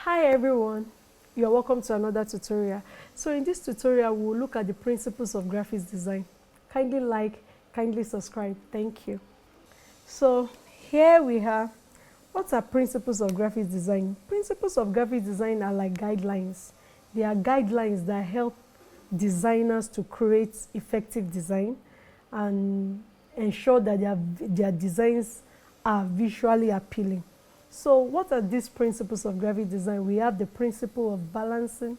Hi everyone, you're welcome to another tutorial. So in this tutorial, we'll look at the principles of graphics design. Kindly like, kindly subscribe. Thank you. So here we have, what are principles of graphics design? Principles of graphics design are like guidelines. They are guidelines that help designers to create effective design and ensure that their designs are visually appealing. So what are these principles of graphic design? We have the principle of balancing,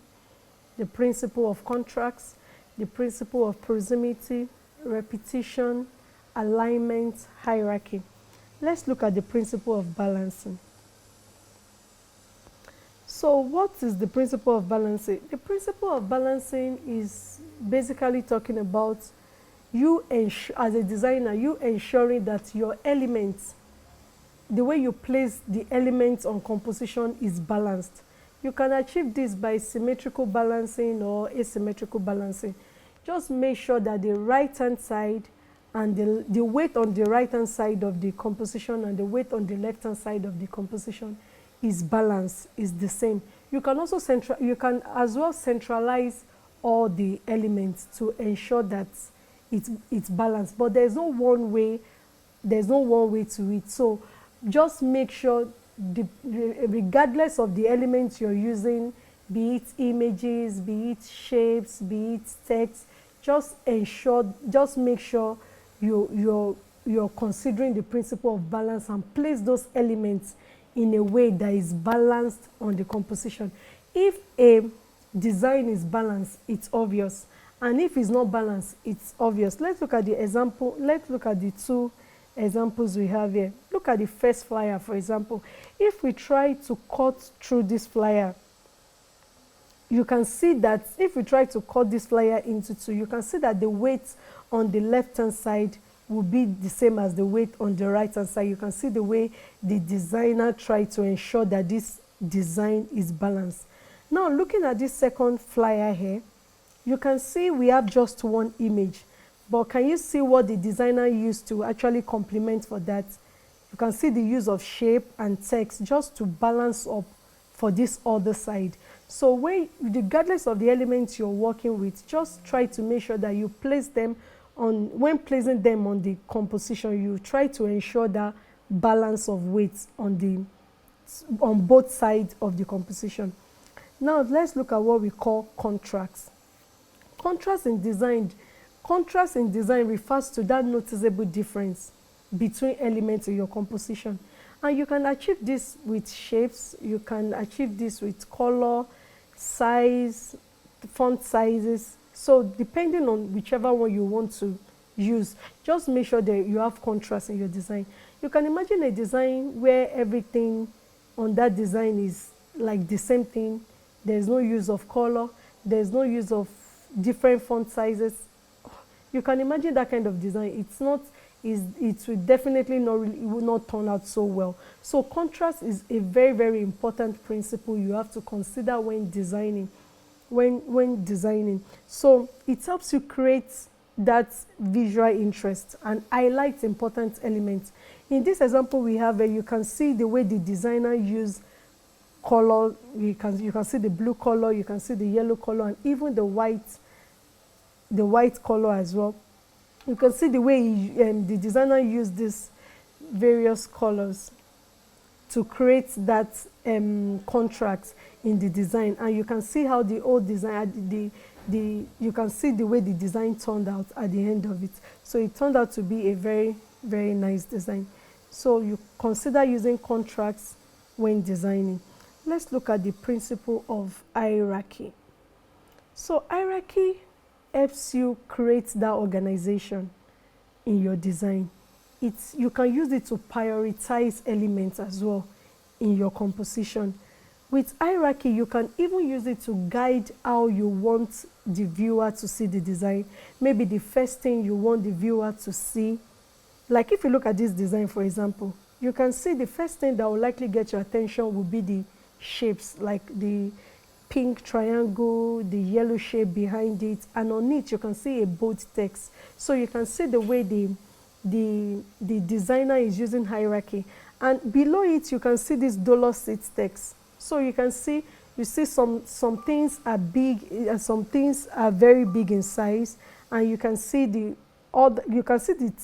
the principle of contrast, the principle of proximity, repetition, alignment, hierarchy. Let's look at the principle of balancing. So what is the principle of balancing? The principle of balancing is basically talking about you, as a designer, you ensuring that your elements, the way you place the elements on composition is balanced. You can achieve this by symmetrical balancing or asymmetrical balancing. Just make sure that the right-hand side and the weight on the right-hand side of the composition and the weight on the left-hand side of the composition is balanced, is the same. You can also as well centralize all the elements to ensure that it's balanced. But there's no one way to it. So just make sure, regardless of the elements you're using, be it images, be it shapes, be it text, just make sure you're considering the principle of balance and place those elements in a way that is balanced on the composition. If a design is balanced, it's obvious. And if it's not balanced, it's obvious. Let's look at the example. Let's look at the two examples we have here. Look at the first flyer, for example. If we try to cut through this flyer, you can see that if we try to cut this flyer into two, you can see that the weight on the left-hand side will be the same as the weight on the right-hand side. You can see the way the designer tried to ensure that this design is balanced. Now, looking at this second flyer here, you can see we have just one image. But can you see what the designer used to actually complement for that? You can see the use of shape and text just to balance up for this other side. So regardless of the elements you're working with, just try to make sure that you place them on, when placing them on the composition, you try to ensure that balance of weights on both sides of the composition. Now let's look at what we call contrast. Contrast in design refers to that noticeable difference between elements in your composition. And you can achieve this with shapes, you can achieve this with color, size, font sizes. So depending on whichever one you want to use, just make sure that you have contrast in your design. You can imagine a design where everything on that design is like the same thing. There's no use of color, there's no use of different font sizes. You can imagine that kind of design. It will definitely not turn out so well. So contrast is a very, very important principle you have to consider when designing. When designing. So it helps you create that visual interest and highlights important elements. In this example we have, you can see the way the designer used color. You can see the blue color, you can see the yellow color, and even the white color as well. You can see the way the designer used these various colors to create that contrast in the design. And you can see how the old design, you can see the way the design turned out at the end of it. So it turned out to be a very, very nice design. So you consider using contrast when designing. Let's look at the principle of hierarchy. So hierarchy helps you create that organization in your design. You can use it to prioritize elements as well in your composition. With hierarchy, you can even use it to guide how you want the viewer to see the design. Maybe the first thing you want the viewer to see, like if you look at this design, for example, you can see the first thing that will likely get your attention will be the shapes, like the pink triangle, the yellow shape behind it, and on it you can see a bold text. So you can see the way the designer is using hierarchy. And below it you can see this $6 text. So you can see, you see some things are big and some things are very big in size, and you can see the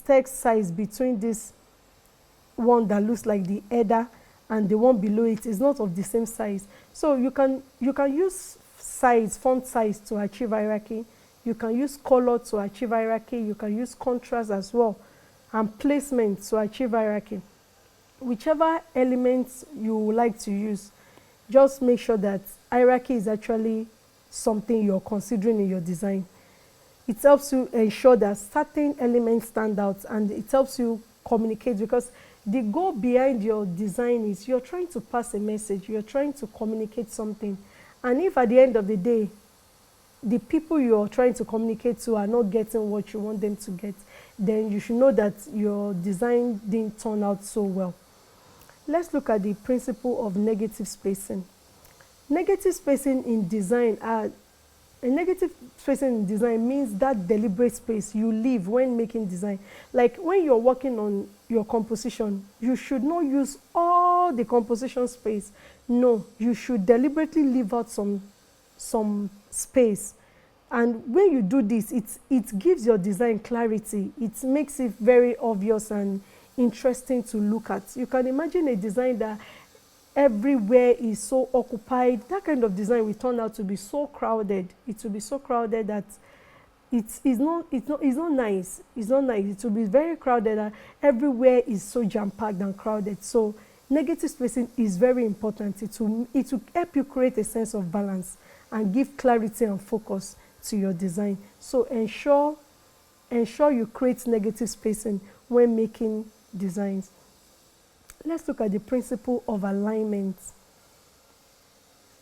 text size between this one that looks like the header and the one below it is not of the same size. So you can use size, font size to achieve hierarchy. You can use color to achieve hierarchy. You can use contrast as well, and placement to achieve hierarchy. Whichever elements you would like to use, just make sure that hierarchy is actually something you're considering in your design. It helps you ensure that certain elements stand out, and it helps you communicate, because the goal behind your design is you're trying to pass a message, you're trying to communicate something. And if at the end of the day, the people you're trying to communicate to are not getting what you want them to get, then you should know that your design didn't turn out so well. Let's look at the principle of negative spacing. Negative spacing in design a negative spacing in design means that deliberate space you leave when making design. Like when you're working on your composition, you should not use all the composition space. No, you should deliberately leave out some space. And when you do this, it gives your design clarity. It makes it very obvious and interesting to look at. You can imagine a design that everywhere is so occupied. That kind of design will turn out to be so crowded. It will be so crowded that it's not nice. It's not nice. It will be very crowded and everywhere is so jam-packed and crowded. So negative spacing is very important. It will help you create a sense of balance and give clarity and focus to your design. So ensure you create negative spacing when making designs. Let's look at the principle of alignment.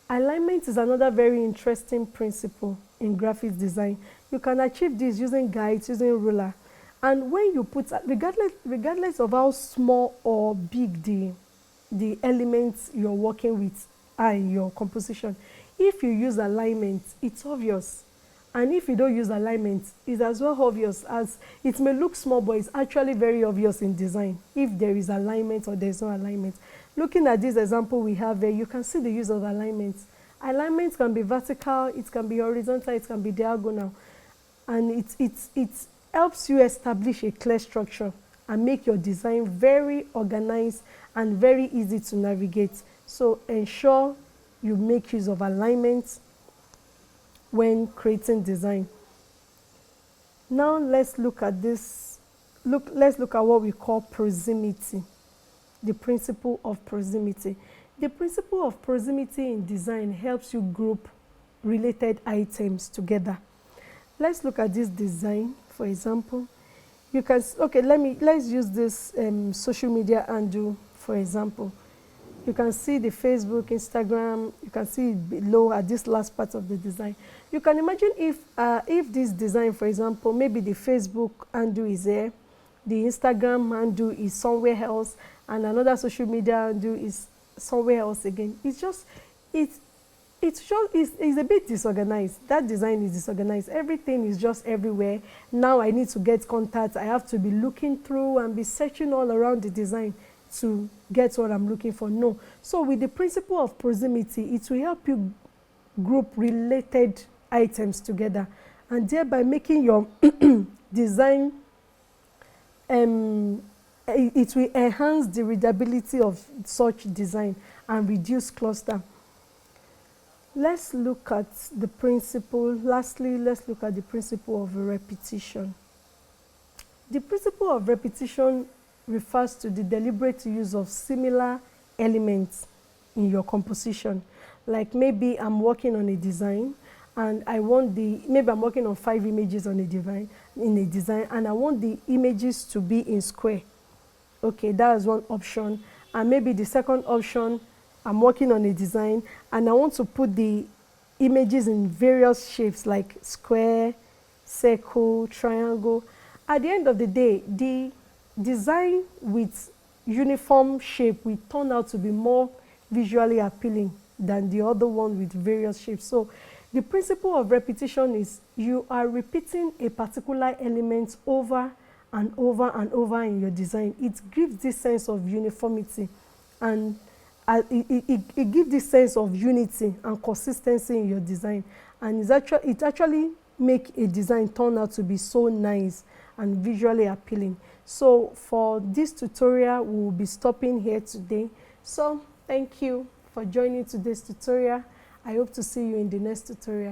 Alignment is another very interesting principle in graphics design. You can achieve this using guides, using ruler. And when you put, regardless of how small or big the elements you're working with are in your composition, if you use alignment, it's obvious. And if you don't use alignment, it's as well obvious as it may look small, but it's actually very obvious in design if there is alignment or there's no alignment. Looking at this example we have here, you can see the use of alignment. Alignment can be vertical, it can be horizontal, it can be diagonal. And it helps you establish a clear structure and make your design very organized and very easy to navigate. So ensure you make use of alignment when creating design. Now let's look at this. Let's look at what we call proximity, the principle of proximity. The principle of proximity in design helps you group related items together. Let's look at this design, for example. You can, okay, let's use this social media handle, for example. You can see the Facebook, Instagram, you can see it below at this last part of the design. You can imagine if this design, for example, maybe the Facebook handle is there, the Instagram handle is somewhere else, and another social media handle is somewhere else again. It's a bit disorganized. That design is disorganized. Everything is just everywhere. Now I need to get contacts. I have to be looking through and be searching all around the design to get what I'm looking for. No. So with the principle of proximity, it will help you group related items together, and thereby making your design, it will enhance the readability of such design and reduce cluster. Let's look at the principle. Lastly, let's look at the principle of repetition. The principle of repetition refers to the deliberate use of similar elements in your composition. Like maybe I'm working on a design and I want maybe I'm working on 5 images on a design, and I want the images to be in square. Okay, that is one option. And maybe the second option, I'm working on a design and I want to put the images in various shapes like square, circle, triangle. At the end of the day, the design with uniform shape will turn out to be more visually appealing than the other one with various shapes. So the principle of repetition is you are repeating a particular element over and over and over in your design. It gives this sense of uniformity and it gives this sense of unity and consistency in your design, and it actually make a design turn out to be so nice and visually appealing. So for this tutorial, we will be stopping here today. So thank you for joining today's tutorial. I hope to see you in the next tutorial.